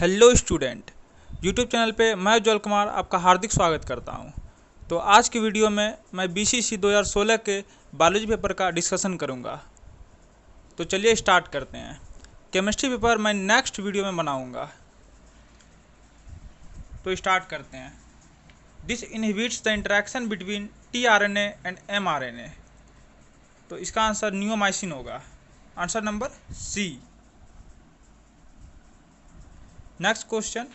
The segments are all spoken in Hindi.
Hello student. यूट्यूब चैनल पे मैं उज्ज्वल कुमार आपका हार्दिक स्वागत करता हूं। तो आज की वीडियो में मैं बीसीसी 2016 के बायोलॉजी पेपर का डिस्कशन करूंगा। तो चलिए स्टार्ट करते हैं। केमिस्ट्री पेपर मैं नेक्स्ट वीडियो में बनाऊंगा। तो स्टार्ट करते हैं। This inhibits the interaction between tRNA and mRNA. तो इसका आंसर नियोमाइसिन होगा। Answer number C. Next question,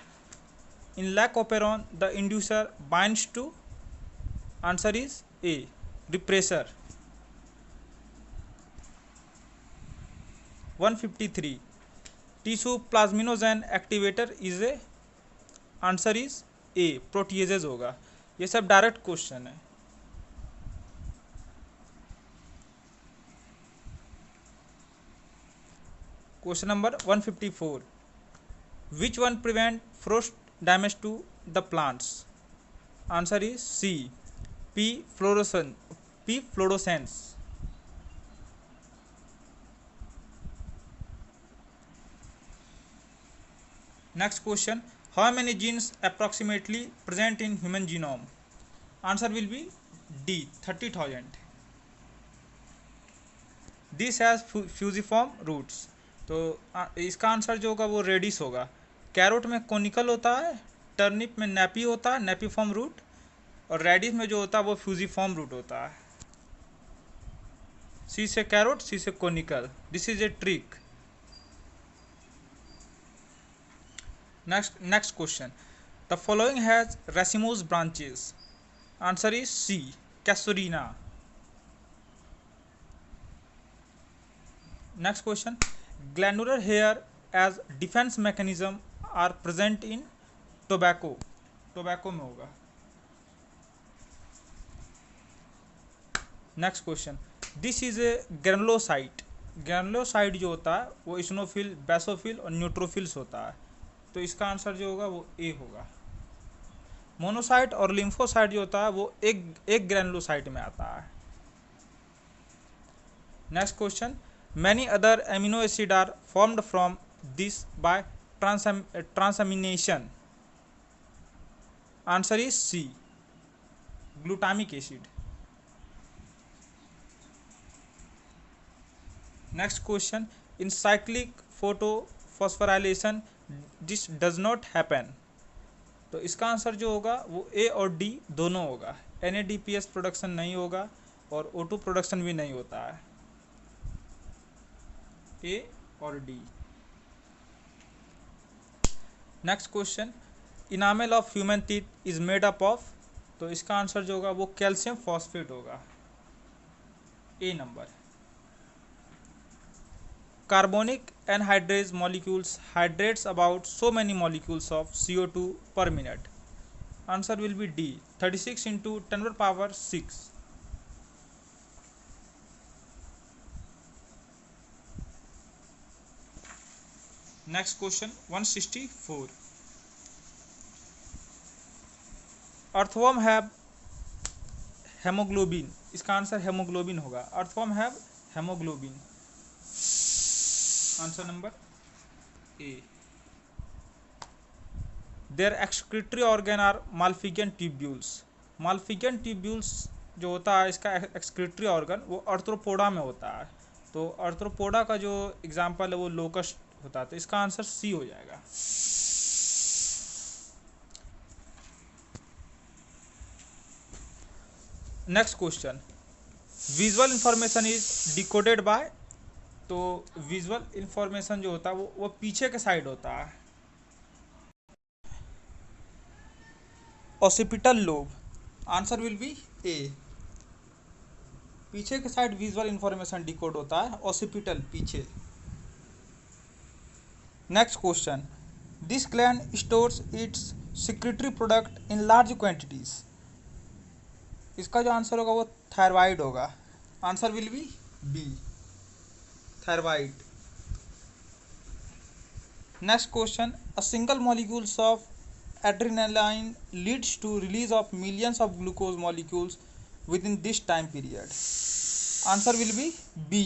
in lac operon the inducer binds to, answer is A, repressor. 153, tissue plasminogen activator is a, answer is A, proteases होगा। ये सब डायरेक्ट क्वेश्चन है। Question number 154, which one prevent frost damage to the plants, answer is C, p fluorescence। Next question, how many genes approximately present in human genome, answer will be D, 30,000। This has fusiform roots. तो इसका आंसर जो होगा वो रेडिस होगा। कैरोट में कोनिकल होता है, टर्निप में नैपी होता है, नैपीफॉर्म रूट, और रेडिस में जो होता है वो फ्यूजिफॉर्म रूट होता है। सी से कैरोट, सी से conical. This is a trick. Next question, the following has racemose branches, answer is C, casuarina. Next question, glandular hair as defence mechanism are present in tobacco. Tobacco में होगा। Next question, this is a granulocyte. Granulocyte जो होता है वो इस्नोफिल, बेसोफिल और न्यूट्रोफिल्स होता है। तो इसका आंसर जो होगा वो ए होगा। मोनोसाइट और लिम्फोसाइट जो होता है वो एक ग्रेनुलोसाइट में आता है। Next question, many other amino acid are formed from this by transamination, answer is C, glutamic acid। next question, in cyclic photophosphorylation this does not happen। तो इसका आंसर जो होगा वो ए और डी दोनों होगा। NADPS प्रोडक्शन नहीं होगा और O2 प्रोडक्शन भी नहीं होता है। ए और D. Next question, enamel of human teeth is made up of. तो इसका आंसर जो होगा वो कैल्शियम फॉस्फेट होगा। A number. Carbonic anhydrase molecules hydrates about so many molecules of CO2 per minute, answer will be D, 36 into 10⁻⁶। Next question 164, earthworm have haemoglobin. इसका आंसर हेमोग्लोबिन होगा। Earthworm have haemoglobin, answer number A. Their excretory organ are Malpighian tubules. Malpighian tubules जो होता है इसका एक्सक्रीटरी ऑर्गन वो आर्थ्रोपोडा में होता है। तो आर्थ्रोपोडा का जो एग्जाम्पल है वो लोकस्ट होता है। तो इसका आंसर सी हो जाएगा। Next question, visual information is decoded by. तो विजुअल इंफॉर्मेशन जो होता है वो पीछे के साइड होता है। Occipital lobe, answer will be A. पीछे के साइड विजुअल इंफॉर्मेशन डिकोड होता है, ऑसिपिटल पीछे। Next question, this gland stores its secretory product in large quantities. इसका जो आंसर होगा वो थायराइड होगा। Answer will be B, thyroid. Next question, a single molecules of adrenaline leads to release of millions of glucose molecules within this time period, answer will be B।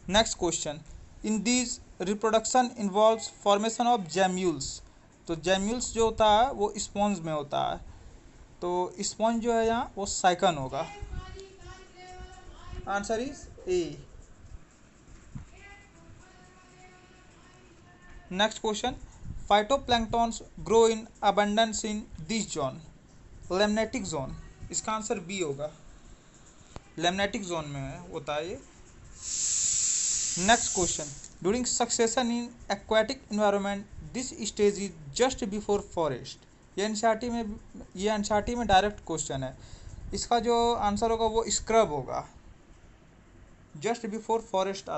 Next question, in these reproduction involves formation of gemmules. तो जैम्यूल्स जो होता है वो स्पॉन्ज में होता है, तो स्पॉन्ज जो है यहाँ वो साइकन होगा। Answer is A. Next question, phytoplanktons grow in abundance in this zone, limnetic zone. इसका आंसर बी होगा, लेमनेटिक जोन में है होता है ये। Next question, during succession in aquatic environment this stage is just before forest. ये एनसीईआरटी में डायरेक्ट क्वेश्चन है। इसका जो आंसर होगा वो स्क्रब होगा, जस्ट बिफोर फॉरेस्ट,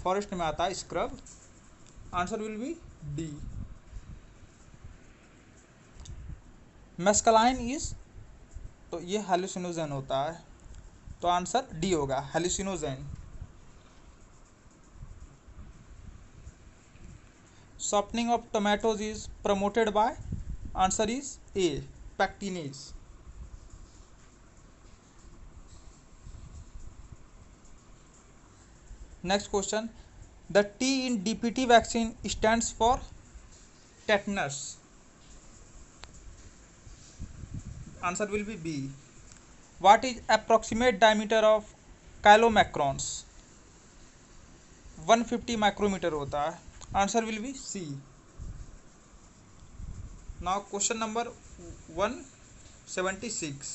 फॉरेस्ट में आता है scrub. Answer will be D. Mescaline is, तो ये हेलुसिनोजन होता है, तो आंसर डी होगा, hallucinogen. softening of tomatoes is promoted by, answer is A, pectinase। next question, the T in DPT vaccine stands for tetanus, answer will be B। what is approximate diameter of chylomicrons, 150 micrometre होता है, answer will be C. Now question number 176,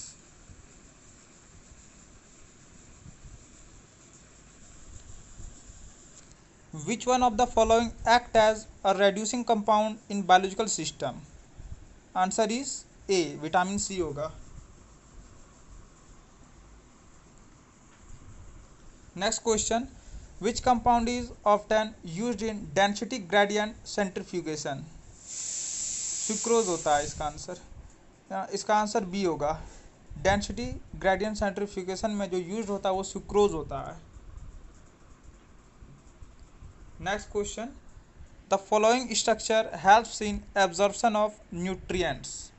which one of the following act as a reducing compound in biological system, answer is A, vitamin C होगा। Next question, which compound is often used in density gradient centrifugation, sucrose होता है इसका आंसर। इसका आंसर बी होगा, डेंसिटी ग्रेडियंट सेंट्रीफ्यूगेशन में जो यूज होता है वो सुक्रोज होता है। Next question, the following structure helps in absorption of nutrients,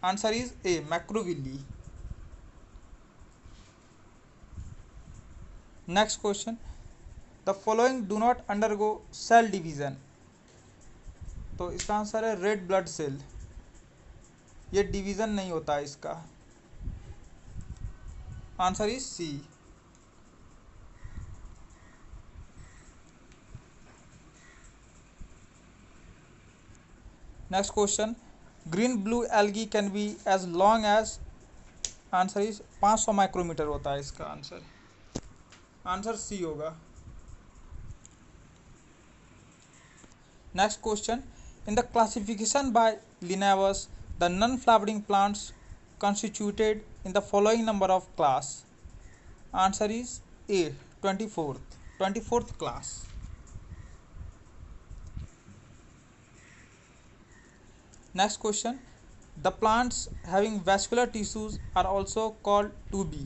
answer is A, macrovilli. Next question, the following do not undergo cell division, तो इसका आंसर है रेड ब्लड सेल, ये डिवीजन नहीं होता है इसका, answer is C. Next question, green blue algae can be as long as, answer is 500 micrometer होता है इसका आंसर, आंसर सी होगा। Next question, in the classification by Linnaeus the non flowering plants constituted in the following number of class, answer is A, 24th class। next question, the plants having vascular tissues are also called to be,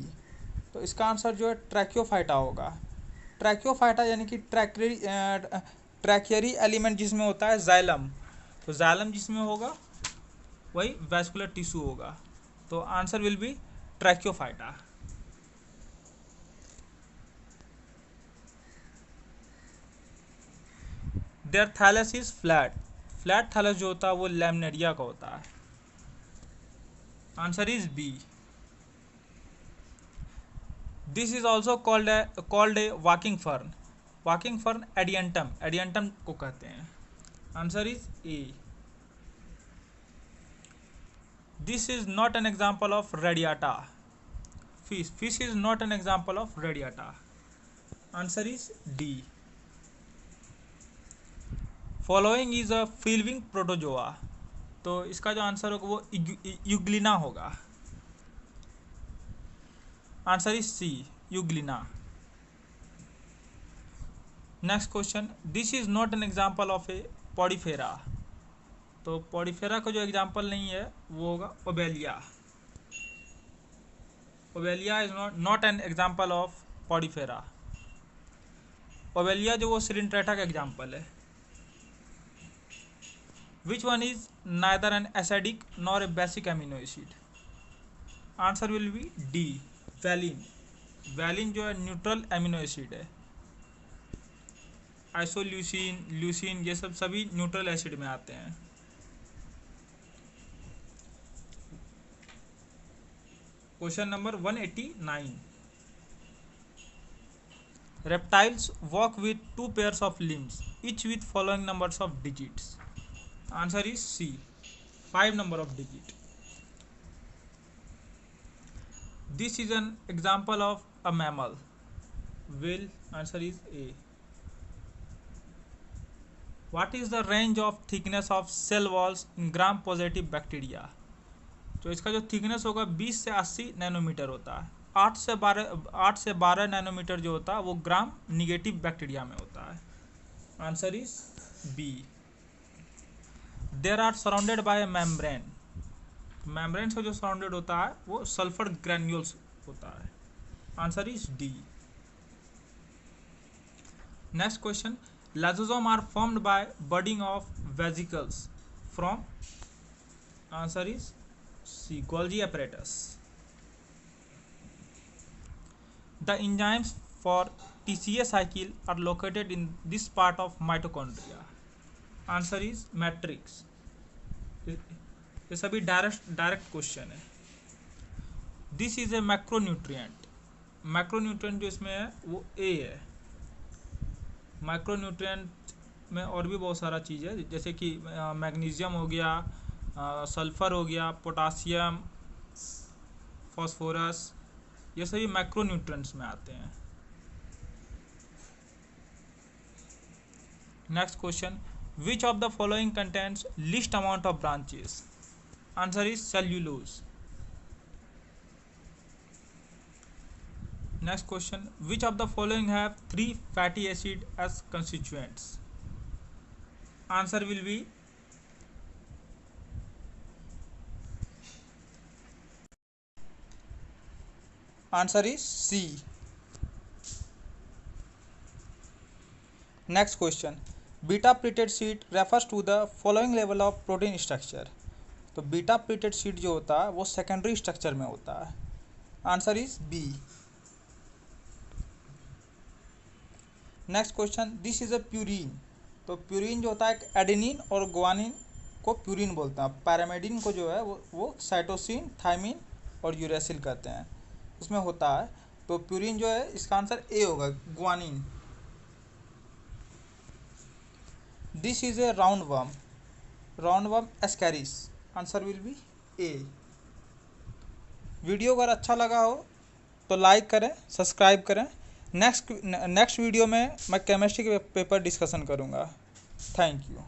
तो इसका आंसर जो है ट्रैकियोफाइटा होगा। ट्रैकियोफाइटा यानी कि ट्रैकियरी एलिमेंट जिसमें होता है जाइलम, तो जाइलम जिसमें होगा वही वैस्कुलर टिश्यू होगा, तो answer will be tracheophyta. Their thallus is flat, flat thallus जो होता है वो लैमिनेरिया का होता है, answer is B. This is also called a walking fern, walking fern adiantum को कहते हैं, answer is A. This is not an example of radiata, fish is not an example of radiata, answer is D. Following is a free living protozoa, तो इसका जो आंसर होगा वो यूग्लिना होगा, answer is C, Euglena. Next question, this is not an example of a Porifera, तो पॉडीफेरा का जो एग्जाम्पल नहीं है वो होगा Obelia, Obelia is not an example of Porifera. Obelia जो वो सिलिंट्रेटा का एग्जाम्पल है। Which one is neither an acidic nor a basic amino acid, answer will be D, valine. Valine जो है न्यूट्रल एमिनो एसिड है। आइसोल्यूसिन, ल्यूसिन, ये सब सभी न्यूट्रल एसिड में आते हैं। Question number 189, reptiles walk with two pairs of limbs, each with following numbers of digits. Answer is C, 5 number of digit. This is an example of a mammal. Will. Answer is A. What is the range of thickness of cell walls in gram positive bacteria? तो इसका जो थिकनेस होगा 20 से 80 नैनोमीटर होता है। 8 से 12 नैनोमीटर जो होता है वो ग्राम निगेटिव बैक्टीरिया में होता है। Answer is B. There are surrounded by membrane. Membrane से जो सराउंडेड होता है वो सल्फर ग्रैन्यूल्स होता है। Answer is D. Next question, lysosome are formed by budding of vesicles from. Answer is C, Golgi apparatus. The enzymes for TCA cycle are located in this part of mitochondria. Answer is matrix. ये सभी डायरेक्ट क्वेश्चन है। This is a macronutrient. Macronutrient जो इसमें है वो A है। माइक्रोन्यूट्रिएंट में और भी बहुत सारा चीज़ है, जैसे कि मैग्नीशियम हो गया, सल्फर हो गया, पोटासियम, फॉस्फोरस, ये सभी मैक्रोन्यूट्रिएंट्स में आते हैं। Next question, which of the following contents least amount of branches? Answer is cellulose. Next question, which of the following have 3 fatty acid as constituents? Answer will be Answer is C. Next question, beta pleated sheet refers to the following level of protein structure. तो बीटा प्लेटेड शीट जो होता है वो सेकेंडरी स्ट्रक्चर में होता है। Answer is B. Next question, this is a purine. तो प्यूरिन जो होता है एक एडेनिन और ग्वानिन को प्यूरिन बोलते हैं। पैरामेडिन को जो है वो साइटोसिन, थायमिन और यूरेसिल कहते हैं, उसमें होता है। तो प्यूरिन जो है इसका आंसर ए होगा, guanine. This is A round worm Ascaris. Answer will be A. Video अगर अच्छा लगा हो तो लाइक करें, सब्सक्राइब करें। नेक्स्ट वीडियो में मैं केमिस्ट्री के पेपर डिस्कशन करूँगा। Thank you.